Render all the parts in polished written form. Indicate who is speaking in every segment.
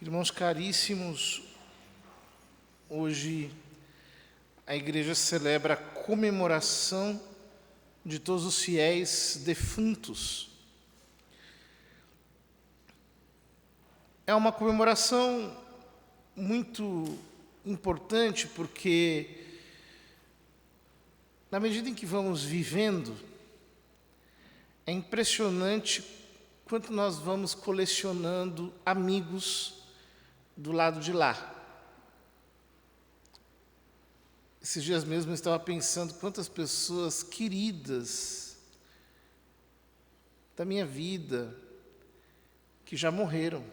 Speaker 1: Irmãos caríssimos, hoje a igreja celebra a comemoração de todos os fiéis defuntos. É uma comemoração muito importante porque, na medida em que vamos vivendo, é impressionante quanto nós vamos colecionando amigos do lado de lá. Esses dias mesmo eu estava pensando quantas pessoas queridas da minha vida que já morreram.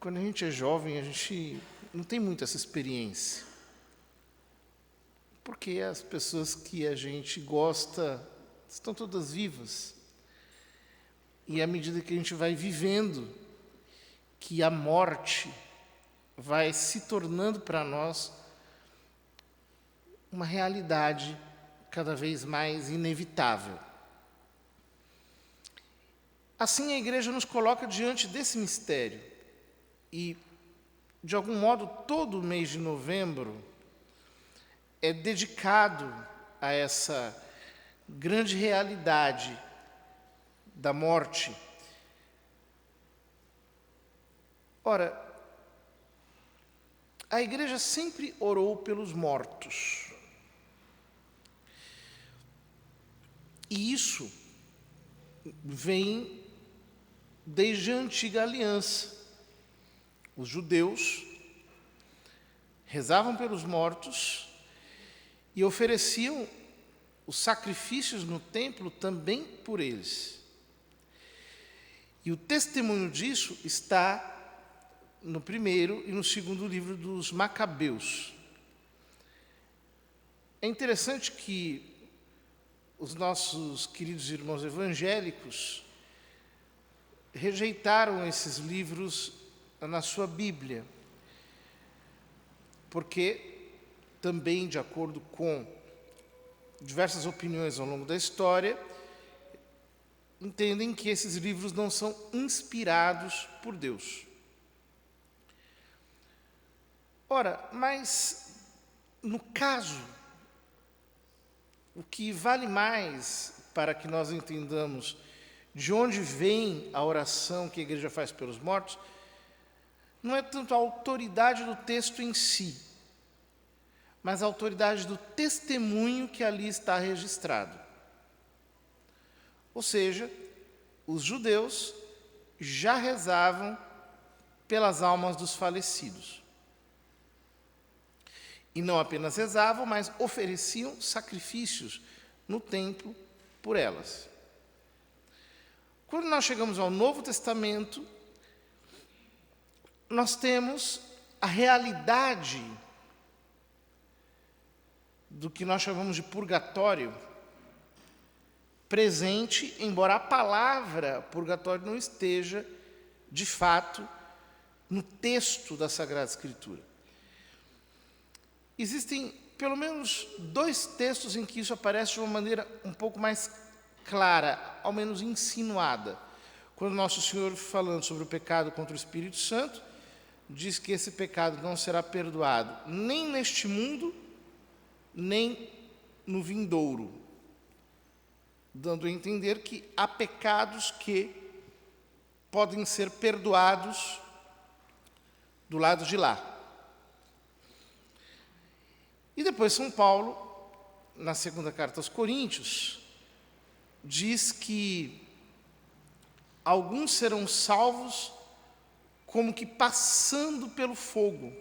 Speaker 1: Quando a gente é jovem, a gente não tem muito essa experiência. Porque as pessoas que a gente gosta estão todas vivas. E à medida que a gente vai vivendo, que a morte vai se tornando para nós uma realidade cada vez mais inevitável. Assim, a igreja nos coloca diante desse mistério. E, de algum modo, todo o mês de novembro é dedicado a essa grande realidade da morte. Ora, a igreja sempre orou pelos mortos. E isso vem desde a antiga aliança. Os judeus rezavam pelos mortos e ofereciam os sacrifícios no templo também por eles. E o testemunho disso está no primeiro e no segundo livro dos Macabeus. É interessante que os nossos queridos irmãos evangélicos rejeitaram esses livros na sua Bíblia, porque também, de acordo com diversas opiniões ao longo da história, entendem que esses livros não são inspirados por Deus. Ora, mas no caso, o que vale mais para que nós entendamos de onde vem a oração que a igreja faz pelos mortos, não é tanto a autoridade do texto em si, mas a autoridade do testemunho que ali está registrado. Ou seja, os judeus já rezavam pelas almas dos falecidos. E não apenas rezavam, mas ofereciam sacrifícios no templo por elas. Quando nós chegamos ao Novo Testamento, nós temos a realidade do que nós chamamos de purgatório presente, embora a palavra purgatório não esteja, de fato, no texto da Sagrada Escritura. Existem pelo menos 2 textos em que isso aparece de uma maneira um pouco mais clara, ao menos insinuada. Quando Nosso Senhor, falando sobre o pecado contra o Espírito Santo, diz que esse pecado não será perdoado nem neste mundo, nem no vindouro, dando a entender que há pecados que podem ser perdoados do lado de lá. E depois São Paulo, na segunda carta aos Coríntios, diz que alguns serão salvos como que passando pelo fogo,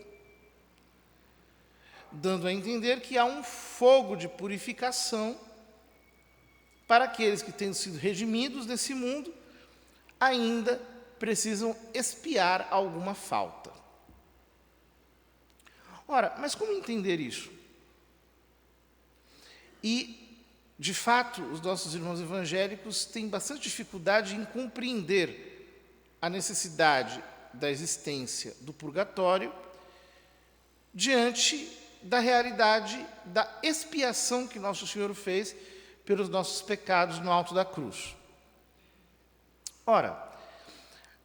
Speaker 1: dando a entender que há um fogo de purificação para aqueles que, tendo sido redimidos desse mundo, ainda precisam expiar alguma falta. Ora, mas como entender isso? E, de fato, os nossos irmãos evangélicos têm bastante dificuldade em compreender a necessidade da existência do purgatório diante da realidade da expiação que Nosso Senhor fez pelos nossos pecados no alto da cruz. Ora,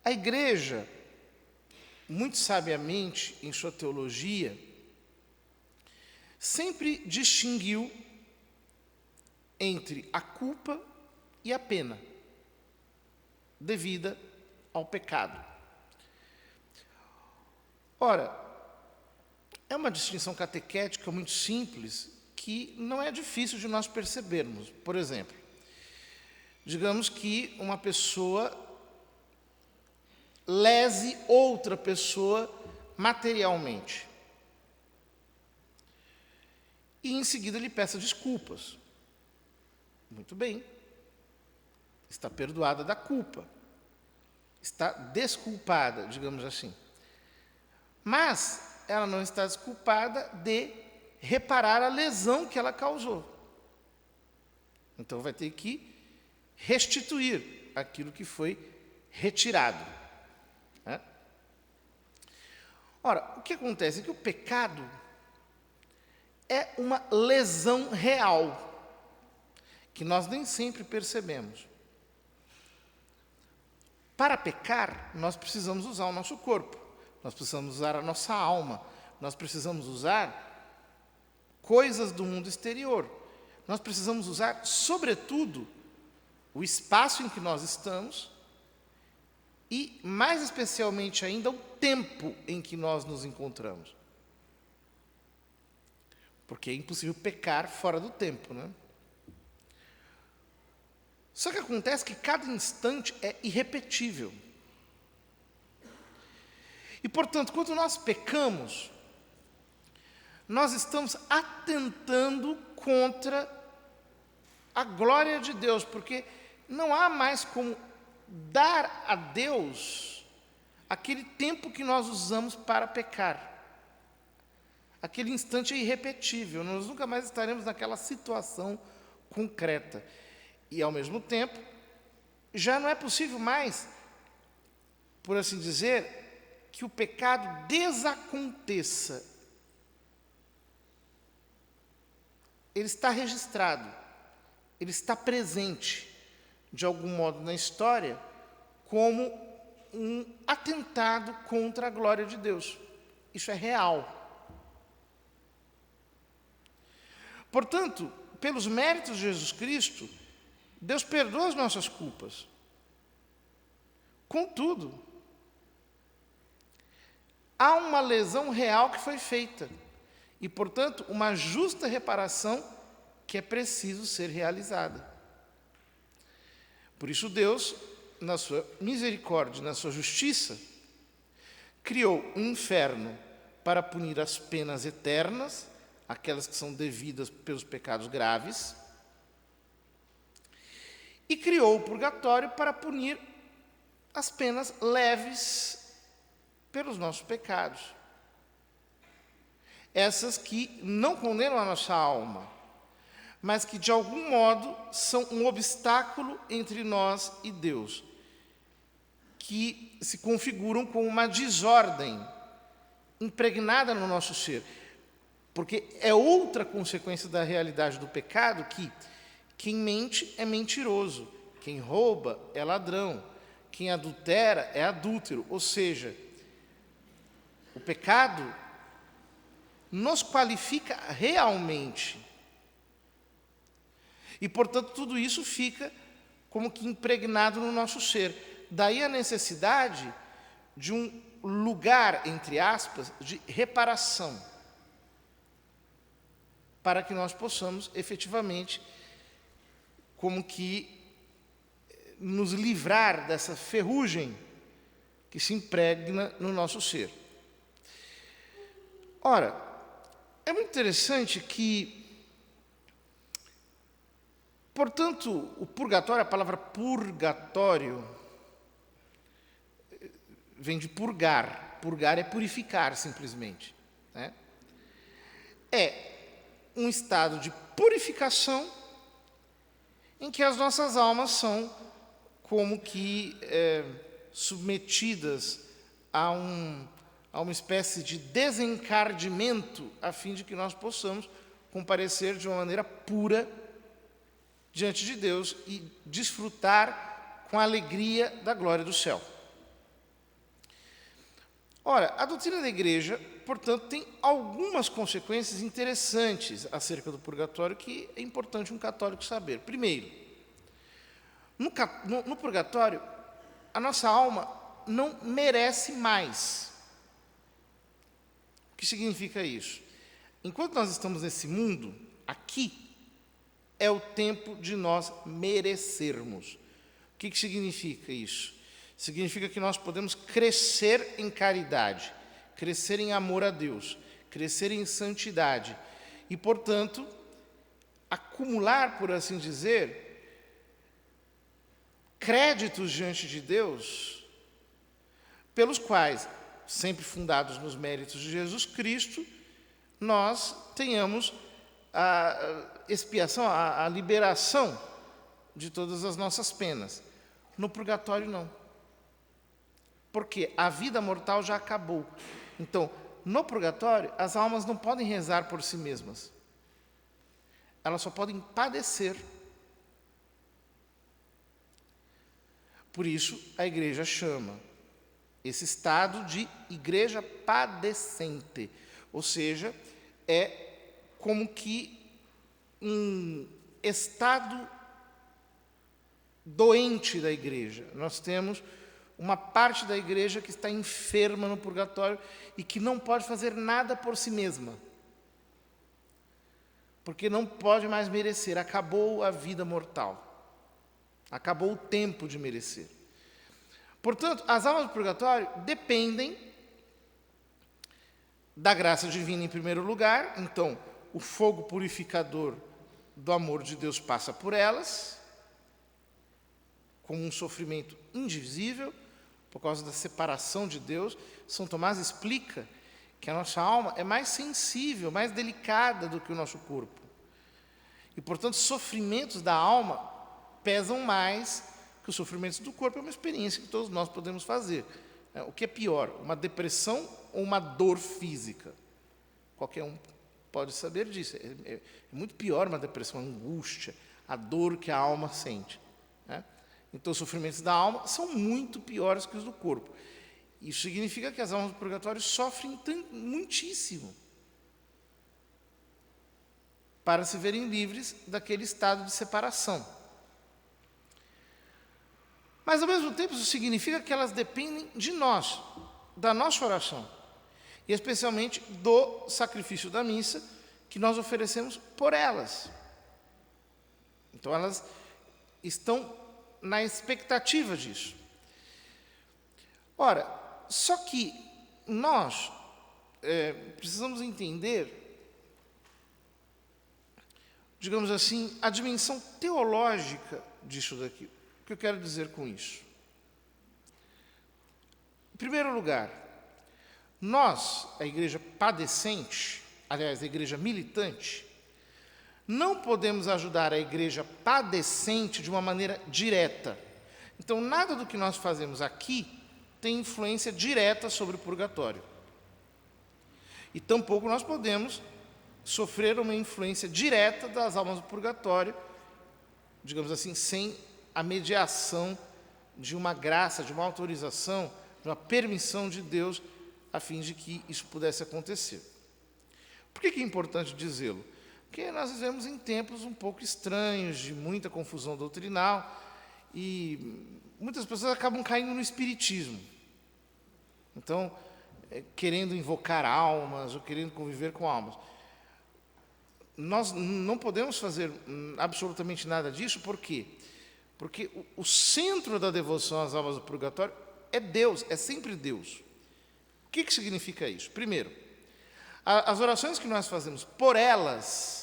Speaker 1: a igreja muito sabiamente em sua teologia, sempre distinguiu entre a culpa e a pena devida ao pecado. Ora, é uma distinção catequética muito simples que não é difícil de nós percebermos. Por exemplo, digamos que uma pessoa lese outra pessoa materialmente e em seguida lhe peça desculpas. Muito bem, está perdoada da culpa, está desculpada, digamos assim. Mas ela não está desculpada de reparar a lesão que ela causou. Então vai ter que restituir aquilo que foi retirado. Né? Ora, o que acontece é que o pecado é uma lesão real, que nós nem sempre percebemos. Para pecar, nós precisamos usar o nosso corpo, nós precisamos usar a nossa alma, nós precisamos usar coisas do mundo exterior. Nós precisamos usar, sobretudo, o espaço em que nós estamos e, mais especialmente ainda, o tempo em que nós nos encontramos. Porque é impossível pecar fora do tempo, né? Só que acontece que cada instante é irrepetível. E, portanto, quando nós pecamos, nós estamos atentando contra a glória de Deus, porque não há mais como dar a Deus aquele tempo que nós usamos para pecar. Aquele instante é irrepetível, nós nunca mais estaremos naquela situação concreta. E, ao mesmo tempo, já não é possível mais, por assim dizer, que o pecado desaconteça. Ele está registrado, ele está presente, de algum modo, na história, como um atentado contra a glória de Deus. Isso é real. Portanto, pelos méritos de Jesus Cristo, Deus perdoa as nossas culpas. Contudo, há uma lesão real que foi feita e, portanto, uma justa reparação que é preciso ser realizada. Por isso Deus, na sua misericórdia, na sua justiça, criou um inferno para punir as penas eternas, aquelas que são devidas pelos pecados graves, e criou o purgatório para punir as penas leves pelos nossos pecados. Essas que não condenam a nossa alma, mas que de algum modo são um obstáculo entre nós e Deus, que se configuram como uma desordem impregnada no nosso ser. Porque é outra consequência da realidade do pecado que quem mente é mentiroso, quem rouba é ladrão, quem adultera é adúltero. Ou seja, o pecado nos qualifica realmente. E, portanto, tudo isso fica como que impregnado no nosso ser. Daí a necessidade de um lugar, entre aspas, de reparação, para que nós possamos efetivamente como que nos livrar dessa ferrugem que se impregna no nosso ser. Ora, é muito interessante que, portanto, o purgatório, a palavra purgatório, vem de purgar. Purgar é purificar, simplesmente. Né? É um estado de purificação em que as nossas almas são como que submetidas a uma espécie de desencardimento, a fim de que nós possamos comparecer de uma maneira pura diante de Deus e desfrutar com a alegria da glória do céu. Ora, a doutrina da igreja, portanto, tem algumas consequências interessantes acerca do purgatório que é importante um católico saber. Primeiro, no purgatório, a nossa alma não merece mais. O que significa isso? Enquanto nós estamos nesse mundo, aqui, é o tempo de nós merecermos. O que significa isso? Significa que nós podemos crescer em caridade, crescer em amor a Deus, crescer em santidade e, portanto, acumular, por assim dizer, créditos diante de Deus, pelos quais, sempre fundados nos méritos de Jesus Cristo, nós tenhamos a expiação, a liberação de todas as nossas penas. No purgatório, não. Porque a vida mortal já acabou. Então, no purgatório, as almas não podem rezar por si mesmas. Elas só podem padecer. Por isso, a igreja chama esse estado de igreja padecente. Ou seja, é como que um estado doente da igreja. Nós temos uma parte da igreja que está enferma no purgatório e que não pode fazer nada por si mesma. Porque não pode mais merecer. Acabou a vida mortal. Acabou o tempo de merecer. Portanto, as almas do purgatório dependem da graça divina em primeiro lugar. Então, o fogo purificador do amor de Deus passa por elas, com um sofrimento indivisível, por causa da separação de Deus. São Tomás explica que a nossa alma é mais sensível, mais delicada do que o nosso corpo. E, portanto, os sofrimentos da alma pesam mais que os sofrimentos do corpo. É uma experiência que todos nós podemos fazer. O que é pior, uma depressão ou uma dor física? Qualquer um pode saber disso. É muito pior uma depressão, a angústia, a dor que a alma sente. Né? Então, os sofrimentos da alma são muito piores que os do corpo. Isso significa que as almas do purgatório sofrem muitíssimo para se verem livres daquele estado de separação. Mas, ao mesmo tempo, isso significa que elas dependem de nós, da nossa oração, e especialmente do sacrifício da missa que nós oferecemos por elas. Então, elas estão na expectativa disso. Ora, só que nós precisamos entender, digamos assim, a dimensão teológica disso daqui. O que eu quero dizer com isso? Em primeiro lugar, nós, a igreja padecente, aliás, a igreja militante, não podemos ajudar a igreja padecente de uma maneira direta. Então, nada do que nós fazemos aqui tem influência direta sobre o purgatório. E tampouco nós podemos sofrer uma influência direta das almas do purgatório, digamos assim, sem a mediação de uma graça, de uma autorização, de uma permissão de Deus, a fim de que isso pudesse acontecer. Por que é importante dizê-lo? Porque nós vivemos em tempos um pouco estranhos, de muita confusão doutrinal, e muitas pessoas acabam caindo no espiritismo. Então, querendo invocar almas, ou querendo conviver com almas. Nós não podemos fazer absolutamente nada disso, por quê? Porque o centro da devoção às almas do purgatório é Deus, é sempre Deus. O que significa isso? Primeiro, as orações que nós fazemos por elas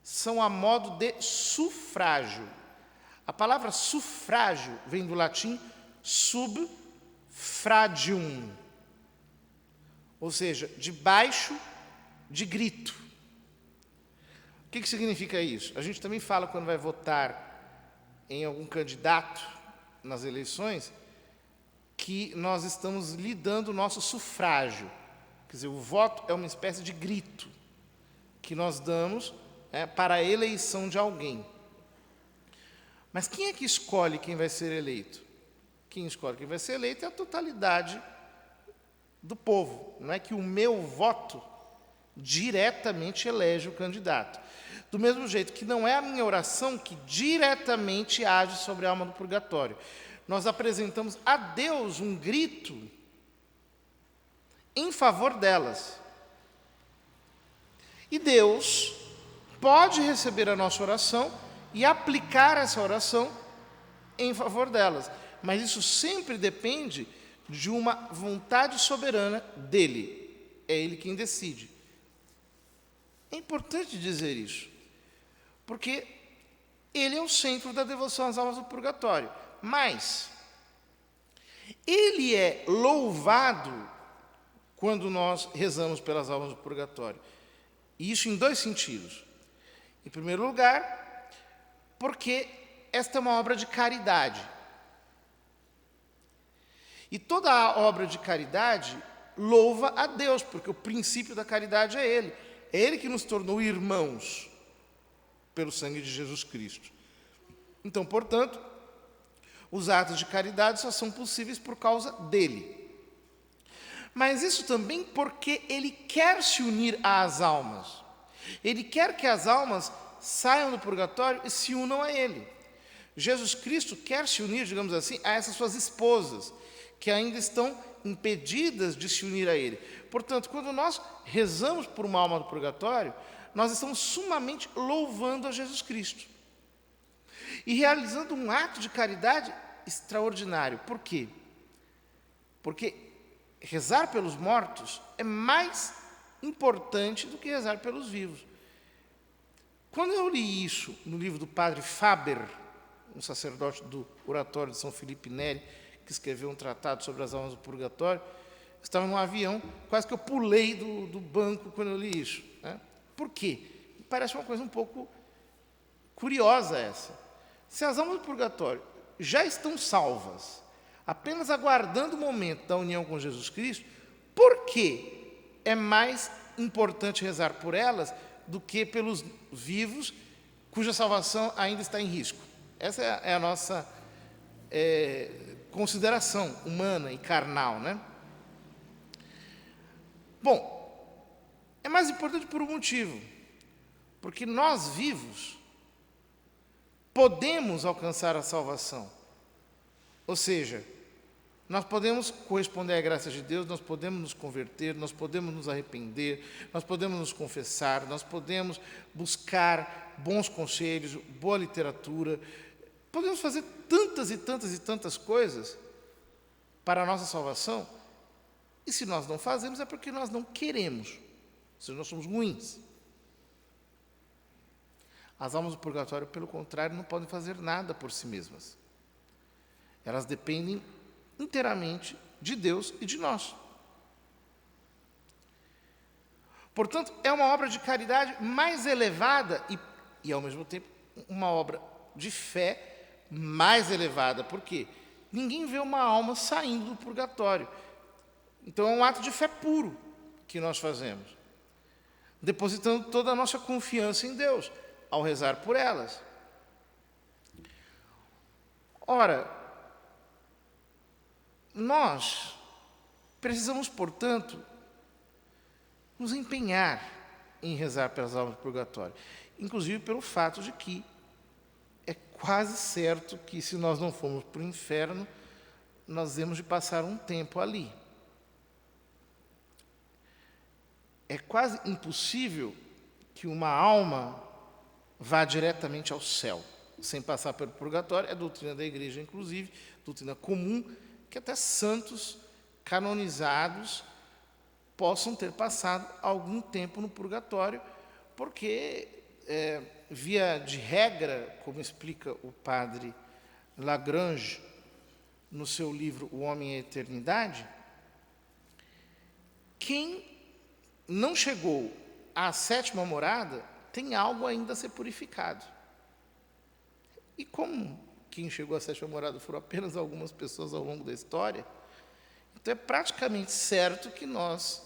Speaker 1: são a modo de sufrágio. A palavra sufrágio vem do latim subfragium, ou seja, debaixo de grito. O que significa isso? A gente também fala quando vai votar em algum candidato nas eleições, que nós estamos lhe dando o nosso sufrágio. Quer dizer, o voto é uma espécie de grito que nós damos para a eleição de alguém. Mas quem é que escolhe quem vai ser eleito? Quem escolhe quem vai ser eleito é a totalidade do povo. Não é que o meu voto diretamente elege o candidato. Do mesmo jeito que não é a minha oração que diretamente age sobre a alma do purgatório. Nós apresentamos a Deus um grito em favor delas. E Deus pode receber a nossa oração e aplicar essa oração em favor delas. Mas isso sempre depende de uma vontade soberana dele. É ele quem decide. É importante dizer isso, porque ele é o centro da devoção às almas do purgatório. Mas ele é louvado quando nós rezamos pelas almas do purgatório. E isso em dois sentidos. Em primeiro lugar, porque esta é uma obra de caridade. E toda a obra de caridade louva a Deus, porque o princípio da caridade é Ele. É Ele que nos tornou irmãos pelo sangue de Jesus Cristo. Então, portanto, os atos de caridade só são possíveis por causa dele. Mas isso também porque ele quer se unir às almas. Ele quer que as almas saiam do purgatório e se unam a ele. Jesus Cristo quer se unir, digamos assim, a essas suas esposas, que ainda estão impedidas de se unir a ele. Portanto, quando nós rezamos por uma alma do purgatório, nós estamos sumamente louvando a Jesus Cristo. E realizando um ato de caridade extraordinário. Por quê? Porque rezar pelos mortos é mais importante do que rezar pelos vivos. Quando eu li isso no livro do padre Faber, um sacerdote do oratório de São Felipe Neri, que escreveu um tratado sobre as almas do purgatório, eu estava num avião, quase que eu pulei do banco quando eu li isso. Né? Por quê? Parece uma coisa um pouco curiosa essa. Se as almas do purgatório já estão salvas, apenas aguardando o momento da união com Jesus Cristo, por que é mais importante rezar por elas do que pelos vivos cuja salvação ainda está em risco? Essa é a nossa consideração humana e carnal, né? Bom, é mais importante por um motivo, porque nós vivos podemos alcançar a salvação, ou seja, nós podemos corresponder à graça de Deus, nós podemos nos converter, nós podemos nos arrepender, nós podemos nos confessar, nós podemos buscar bons conselhos, boa literatura, podemos fazer tantas e tantas e tantas coisas para a nossa salvação, e se nós não fazemos é porque nós não queremos, ou seja, nós somos ruins. As almas do purgatório, pelo contrário, não podem fazer nada por si mesmas. Elas dependem inteiramente de Deus e de nós. Portanto, é uma obra de caridade mais elevada e ao mesmo tempo, uma obra de fé mais elevada. Por quê? Ninguém vê uma alma saindo do purgatório. Então, é um ato de fé puro que nós fazemos, depositando toda a nossa confiança em Deus ao rezar por elas. Ora, nós precisamos, portanto, nos empenhar em rezar pelas almas do purgatório, inclusive pelo fato de que é quase certo que, se nós não formos para o inferno, nós temos de passar um tempo ali. É quase impossível que uma alma vá diretamente ao céu, sem passar pelo purgatório. É a doutrina da igreja, inclusive, doutrina comum, que até santos canonizados possam ter passado algum tempo no purgatório, porque, via de regra, como explica o padre Lagrange, no seu livro O Homem e a Eternidade, quem não chegou à sétima morada tem algo ainda a ser purificado. E como quem chegou à sétima morada foram apenas algumas pessoas ao longo da história, então é praticamente certo que nós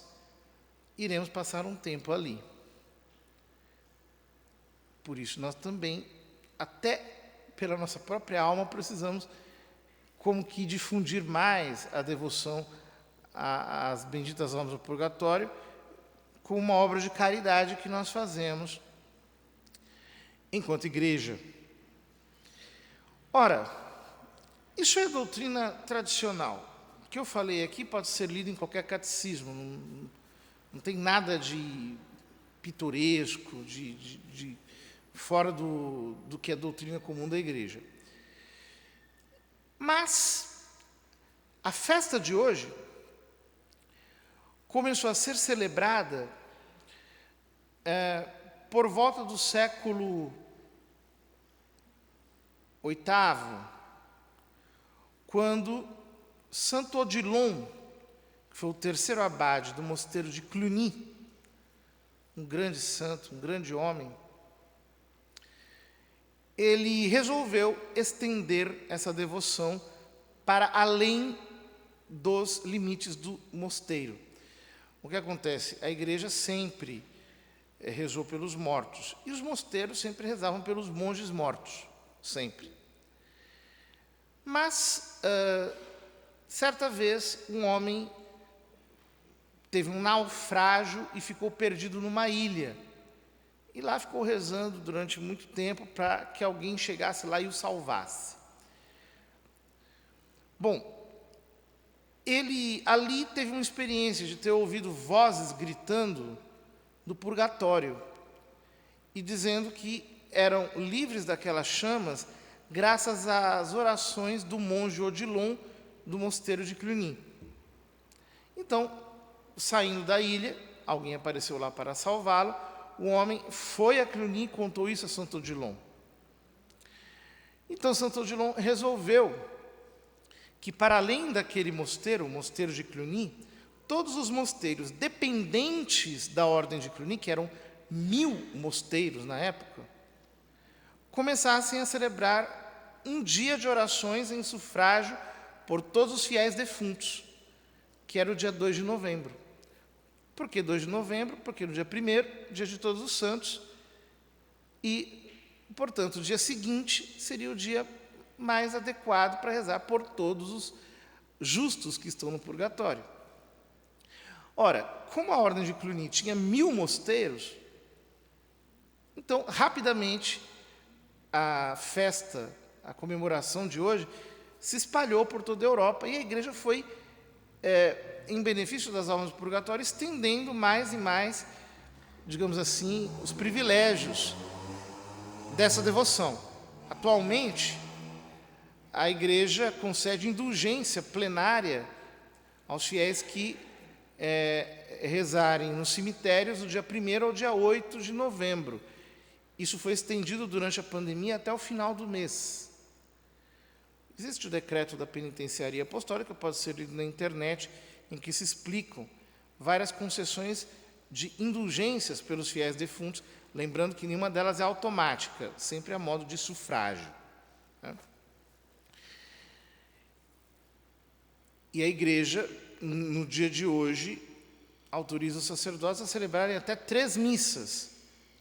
Speaker 1: iremos passar um tempo ali. Por isso, nós também, até pela nossa própria alma, precisamos como que difundir mais a devoção as benditas almas do purgatório com uma obra de caridade que nós fazemos enquanto igreja. Ora, isso é doutrina tradicional. O que eu falei aqui pode ser lido em qualquer catecismo, não tem nada de pitoresco, de fora do que é doutrina comum da igreja. Mas a festa de hoje começou a ser celebrada por volta do século VIII, quando Santo Odilon, que foi o terceiro abade do mosteiro de Cluny, um grande santo, um grande homem, ele resolveu estender essa devoção para além dos limites do mosteiro. O que acontece? A igreja sempre rezou pelos mortos, e os mosteiros sempre rezavam pelos monges mortos, sempre. Mas, certa vez, um homem teve um naufrágio e ficou perdido numa ilha. E lá ficou rezando durante muito tempo para que alguém chegasse lá e o salvasse. Bom, ele ali teve uma experiência de ter ouvido vozes gritando do purgatório e dizendo que eram livres daquelas chamas graças às orações do monge Odilon do mosteiro de Cluny. Então, saindo da ilha, alguém apareceu lá para salvá-lo. O homem foi a Cluny e contou isso a Santo Odilon. Então, Santo Odilon resolveu que, para além daquele mosteiro, o mosteiro de Cluny, todos os mosteiros dependentes da ordem de Cluny, que eram 1000 mosteiros na época, começassem a celebrar um dia de orações em sufrágio por todos os fiéis defuntos, que era o dia 2 de novembro. Por que 2 de novembro? Porque no dia 1º, dia de Todos os Santos, e, portanto, o dia seguinte seria o dia mais adequado para rezar por todos os justos que estão no purgatório. Ora, como a ordem de Cluny tinha 1000 mosteiros, então, rapidamente, a festa, a comemoração de hoje, se espalhou por toda a Europa e a igreja foi, em benefício das almas do purgatório, estendendo mais e mais, digamos assim, os privilégios dessa devoção. Atualmente, a igreja concede indulgência plenária aos fiéis que rezarem nos cemitérios do dia 1º ao dia 8 de novembro. Isso foi estendido durante a pandemia até o final do mês. Existe o decreto da penitenciaria apostólica, pode ser lido na internet, em que se explicam várias concessões de indulgências pelos fiéis defuntos, lembrando que nenhuma delas é automática, sempre a modo de sufrágio. Né? E a igreja, no dia de hoje, autoriza os sacerdotes a celebrarem até 3 missas,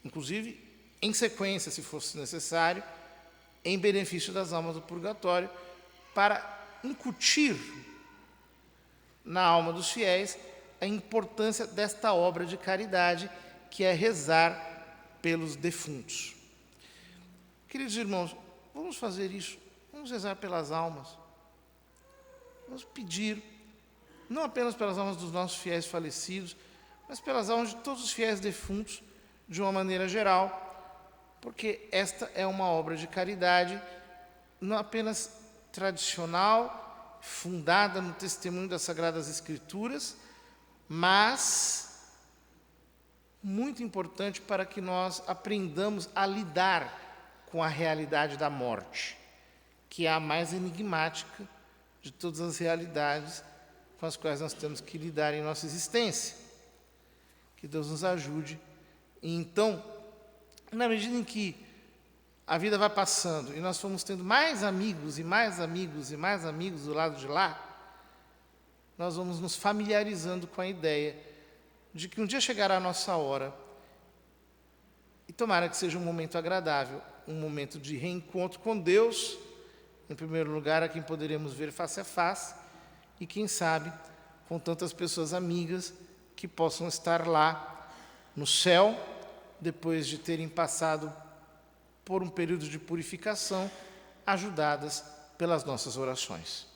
Speaker 1: inclusive em sequência, se fosse necessário, em benefício das almas do purgatório, para incutir na alma dos fiéis a importância desta obra de caridade, que é rezar pelos defuntos. Queridos irmãos, vamos fazer isso, vamos rezar pelas almas, vamos pedir, não apenas pelas almas dos nossos fiéis falecidos, mas pelas almas de todos os fiéis defuntos, de uma maneira geral, porque esta é uma obra de caridade, não apenas tradicional, fundada no testemunho das Sagradas Escrituras, mas muito importante para que nós aprendamos a lidar com a realidade da morte, que é a mais enigmática de todas as realidades com as quais nós temos que lidar em nossa existência. Que Deus nos ajude. E então, na medida em que a vida vai passando e nós fomos tendo mais amigos e mais amigos e mais amigos do lado de lá, nós vamos nos familiarizando com a ideia de que um dia chegará a nossa hora e tomara que seja um momento agradável, um momento de reencontro com Deus, em primeiro lugar, a quem poderemos ver face a face, e quem sabe, com tantas pessoas amigas que possam estar lá no céu, depois de terem passado por um período de purificação, ajudadas pelas nossas orações.